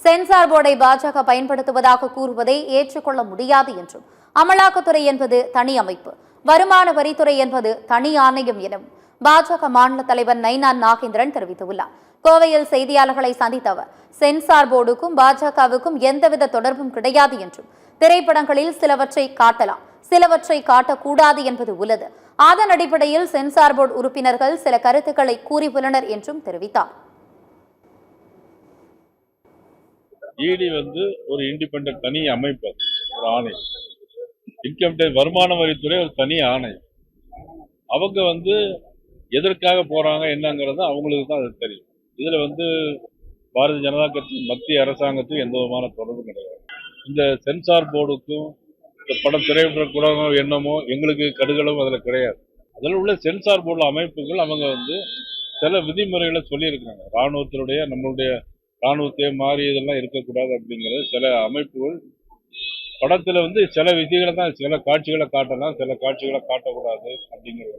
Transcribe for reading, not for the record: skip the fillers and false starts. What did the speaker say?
Sensor போர்டை பாஜக பயன்படுத்துவதாக கூறுவதை ஏற்றுக்கொள்ள முடியாது என்றும், அமலாக்கத்துறை என்பது தனி அமைப்பு, வருமான வரித்துறை என்பது தனி ஆணையம் எனும் பாஜக மாநில தலைவர் நயினார் நாகேந்திரன் தெரிவித்துள்ளார். கோவையில் செய்தியாளர்களை சந்தித்த அவர், சென்சார் போர்டுக்கும் பாஜகவுக்கும் எந்தவித தொடர்பும் கிடையாது என்றும், திரைப்படங்களில் சிலவற்றை காட்டலாம், சிலவற்றை காட்டக்கூடாது என்பது உள்ளது. அதன் அடிப்படையில் சென்சார் போர்டு உறுப்பினர்கள் சில கருத்துக்களை கூறியுள்ளனர் என்றும் தெரிவித்தார். இடி ஒரு இண்டிபெண்டன்ட் தனி அமைப்பு, ஒரு ஆணை. இன்கம் டேக்ஸ் வருமான வரித்துறை ஒரு தனி ஆணை. அவங்க எதற்காக போறாங்க என்னங்கிறது அவங்களுக்கு தான் அது தெரியும். இதுல பாரதிய ஜனதா கட்சி மத்திய அரசாங்கத்துக்கு எந்த விதமான தொடர்பும் கிடையாது. இந்த சென்சார் போர்டுக்கும் இந்த படம் திரைப்பட கூடமோ என்னமோ எங்களுக்கு கடுகளும் அதுல கிடையாது. அதில் உள்ள சென்சார் போர்டு அமைப்புகள் அவங்க சில விதிமுறைகளை சொல்லியிருக்காங்க. ராணுவத்தினுடைய நம்மளுடைய ராணுவத்தையே மாறி இதெல்லாம் இருக்கக்கூடாது அப்படிங்கிறது சில அமைப்புகள் படத்துல சில விதிகளை தான், சில காட்சிகளை காட்டலாம், சில காட்சிகளை காட்டக்கூடாது அப்படிங்கிறது.